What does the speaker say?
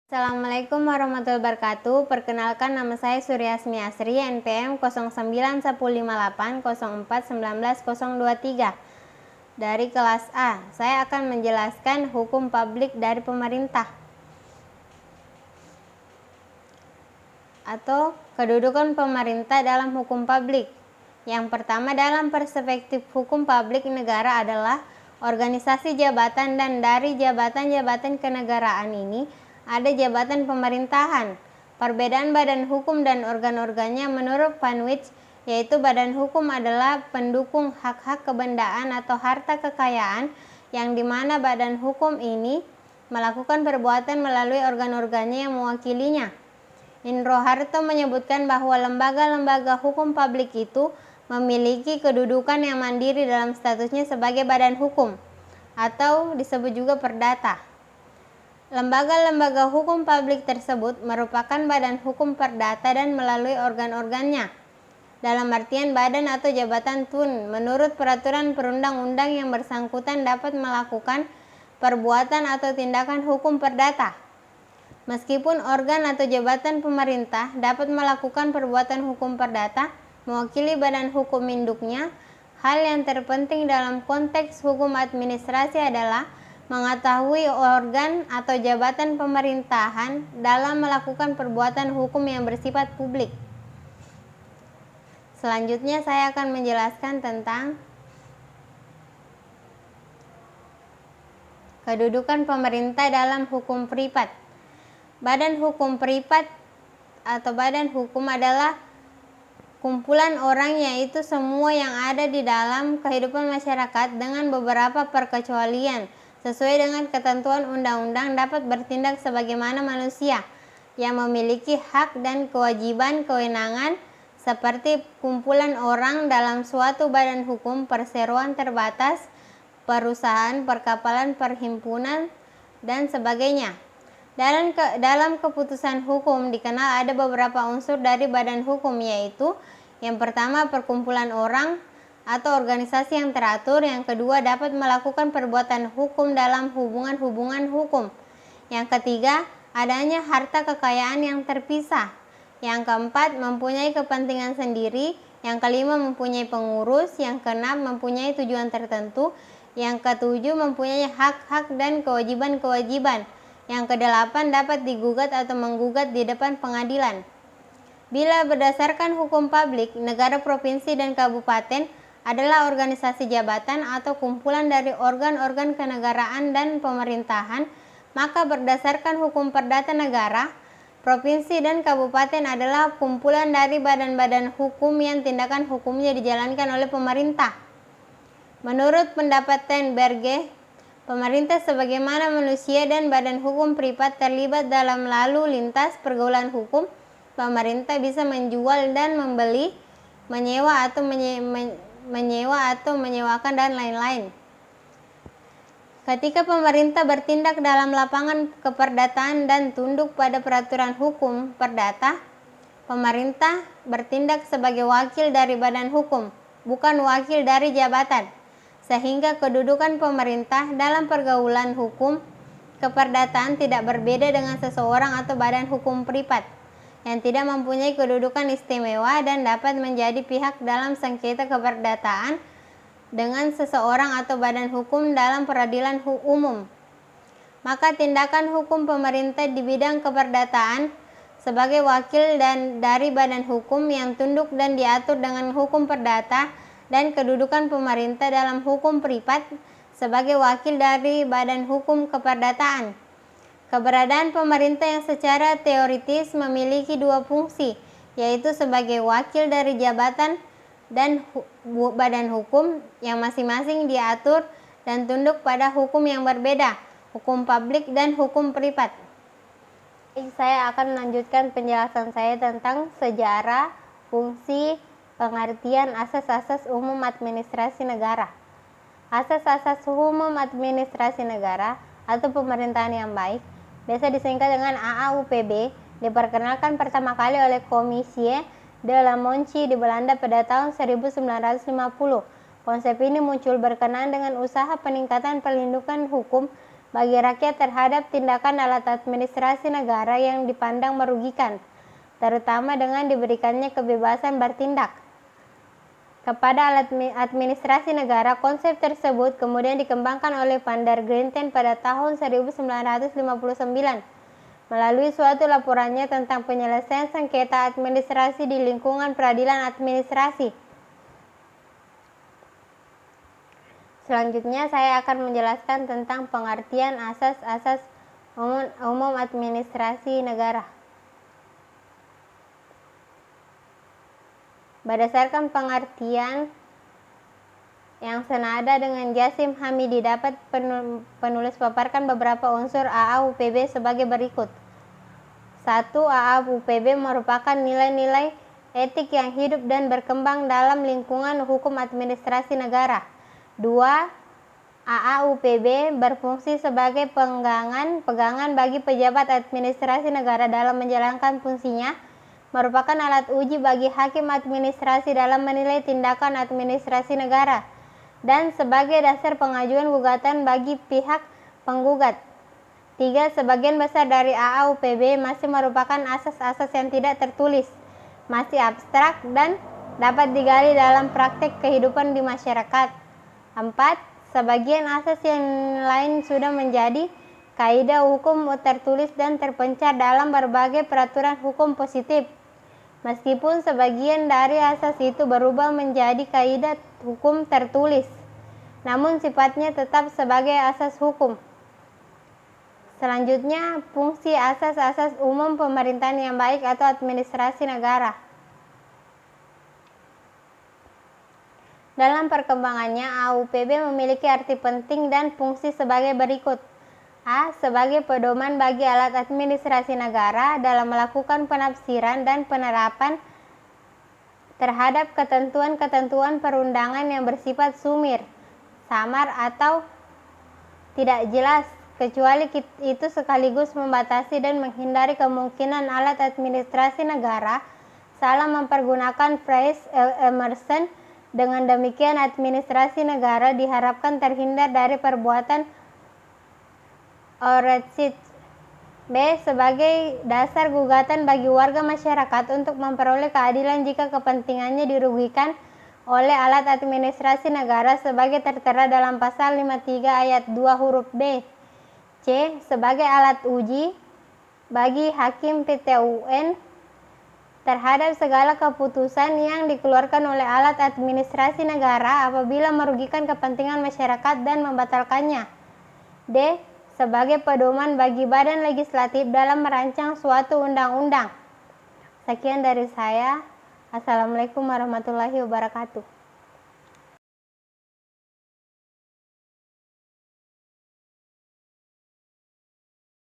Assalamualaikum warahmatullahi wabarakatuh. Perkenalkan, nama saya Suryasmi Asri, NPM 091084041923 dari kelas A. Saya akan menjelaskan hukum publik dari pemerintah atau kedudukan pemerintah dalam hukum publik. Yang pertama, dalam perspektif hukum publik negara adalah organisasi jabatan, dan dari jabatan-jabatan kenegaraan ini ada jabatan pemerintahan. Perbedaan badan hukum dan organ-organnya menurut Panwitz, yaitu badan hukum adalah pendukung hak-hak kebendaan atau harta kekayaan, yang dimana badan hukum ini melakukan perbuatan melalui organ-organnya yang mewakilinya. Indro Harto menyebutkan bahwa lembaga-lembaga hukum publik itu memiliki kedudukan yang mandiri dalam statusnya sebagai badan hukum, atau disebut juga perdata. Lembaga-lembaga hukum publik tersebut merupakan badan hukum perdata dan melalui organ-organnya, dalam artian badan atau jabatan tun, menurut peraturan perundang-undang yang bersangkutan dapat melakukan perbuatan atau tindakan hukum perdata. Meskipun organ atau jabatan pemerintah dapat melakukan perbuatan hukum perdata mewakili badan hukum induknya, hal yang terpenting dalam konteks hukum administrasi adalah mengetahui organ atau jabatan pemerintahan dalam melakukan perbuatan hukum yang bersifat publik. Selanjutnya saya akan menjelaskan tentang kedudukan pemerintah dalam hukum privat. Badan hukum privat atau badan hukum adalah kumpulan orang, yaitu semua yang ada di dalam kehidupan masyarakat dengan beberapa perkecualian sesuai dengan ketentuan undang-undang dapat bertindak sebagaimana manusia yang memiliki hak dan kewajiban kewenangan seperti kumpulan orang dalam suatu badan hukum, perseroan terbatas, perusahaan, perkapalan, perhimpunan, dan sebagainya. Dalam keputusan hukum dikenal ada beberapa unsur dari badan hukum, yaitu yang pertama perkumpulan orang atau organisasi yang teratur, yang kedua dapat melakukan perbuatan hukum dalam hubungan-hubungan hukum, yang ketiga adanya harta kekayaan yang terpisah, yang keempat mempunyai kepentingan sendiri, yang kelima mempunyai pengurus, yang keenam mempunyai tujuan tertentu, yang ketujuh mempunyai hak-hak dan kewajiban-kewajiban, yang kedelapan dapat digugat atau menggugat di depan pengadilan. Bila berdasarkan hukum publik, negara, provinsi, dan kabupaten adalah organisasi jabatan atau kumpulan dari organ-organ kenegaraan dan pemerintahan, maka berdasarkan hukum perdata negara, provinsi dan kabupaten adalah kumpulan dari badan-badan hukum yang tindakan hukumnya dijalankan oleh pemerintah. Menurut pendapat Ten Berge, pemerintah sebagaimana manusia dan badan hukum privat terlibat dalam lalu lintas pergaulan hukum. Pemerintah bisa menjual dan membeli, menyewa atau menyewakan, dan lain-lain. Ketika pemerintah bertindak dalam lapangan keperdataan dan tunduk pada peraturan hukum perdata, pemerintah bertindak sebagai wakil dari badan hukum, bukan wakil dari jabatan, sehingga kedudukan pemerintah dalam pergaulan hukum keperdataan tidak berbeda dengan seseorang atau badan hukum privat yang tidak mempunyai kedudukan istimewa dan dapat menjadi pihak dalam sengketa keperdataan dengan seseorang atau badan hukum dalam peradilan umum. Maka tindakan hukum pemerintah di bidang keperdataan sebagai wakil dan dari badan hukum yang tunduk dan diatur dengan hukum perdata, dan kedudukan pemerintah dalam hukum privat sebagai wakil dari badan hukum keperdataan. Keberadaan pemerintah yang secara teoritis memiliki dua fungsi, yaitu sebagai wakil dari jabatan dan badan hukum yang masing-masing diatur dan tunduk pada hukum yang berbeda, hukum publik dan hukum privat. Saya akan melanjutkan penjelasan saya tentang sejarah, fungsi, pengertian asas-asas umum administrasi negara. Asas-asas umum administrasi negara atau pemerintahan yang baik, biasa disingkat dengan AAUPB, diperkenalkan pertama kali oleh Commissie de la Monchi di Belanda pada tahun 1950. Konsep ini muncul berkenaan dengan usaha peningkatan perlindungan hukum bagi rakyat terhadap tindakan alat administrasi negara yang dipandang merugikan, terutama dengan diberikannya kebebasan bertindak kepada alat administrasi negara. Konsep tersebut kemudian dikembangkan oleh Van der Grinten pada tahun 1959 melalui suatu laporannya tentang penyelesaian sengketa administrasi di lingkungan peradilan administrasi. Selanjutnya saya akan menjelaskan tentang pengertian asas-asas umum administrasi negara. Berdasarkan pengertian yang senada dengan Jasim Hamidi, dapat penulis paparkan beberapa unsur AAUPB sebagai berikut. 1. AAUPB merupakan nilai-nilai etik yang hidup dan berkembang dalam lingkungan hukum administrasi negara. 2. AAUPB berfungsi sebagai pegangan bagi pejabat administrasi negara dalam menjalankan fungsinya, merupakan alat uji bagi hakim administrasi dalam menilai tindakan administrasi negara, dan sebagai dasar pengajuan gugatan bagi pihak penggugat. 3. Sebagian besar dari AAUPB masih merupakan asas-asas yang tidak tertulis, masih abstrak dan dapat digali dalam praktek kehidupan di masyarakat. 4. Sebagian asas yang lain sudah menjadi kaidah hukum tertulis dan terpencar dalam berbagai peraturan hukum positif. Meskipun sebagian dari asas itu berubah menjadi kaidah hukum tertulis, namun sifatnya tetap sebagai asas hukum. Selanjutnya, fungsi asas-asas umum pemerintahan yang baik atau administrasi negara. Dalam perkembangannya, AAUPB memiliki arti penting dan fungsi sebagai berikut. A. Sebagai pedoman bagi alat administrasi negara dalam melakukan penafsiran dan penerapan terhadap ketentuan-ketentuan perundangan yang bersifat sumir, samar, atau tidak jelas, kecuali itu sekaligus membatasi dan menghindari kemungkinan alat administrasi negara salah mempergunakan phrase Emerson. Dengan demikian, administrasi negara diharapkan terhindar dari perbuatan overreach. B. Sebagai dasar gugatan bagi warga masyarakat untuk memperoleh keadilan jika kepentingannya dirugikan oleh alat administrasi negara sebagai tertera dalam pasal 53 ayat 2 huruf B. C. Sebagai alat uji bagi hakim PT UN terhadap segala keputusan yang dikeluarkan oleh alat administrasi negara apabila merugikan kepentingan masyarakat dan membatalkannya. D. Sebagai pedoman bagi badan legislatif dalam merancang suatu undang-undang. Sekian dari saya. Assalamualaikum warahmatullahi wabarakatuh.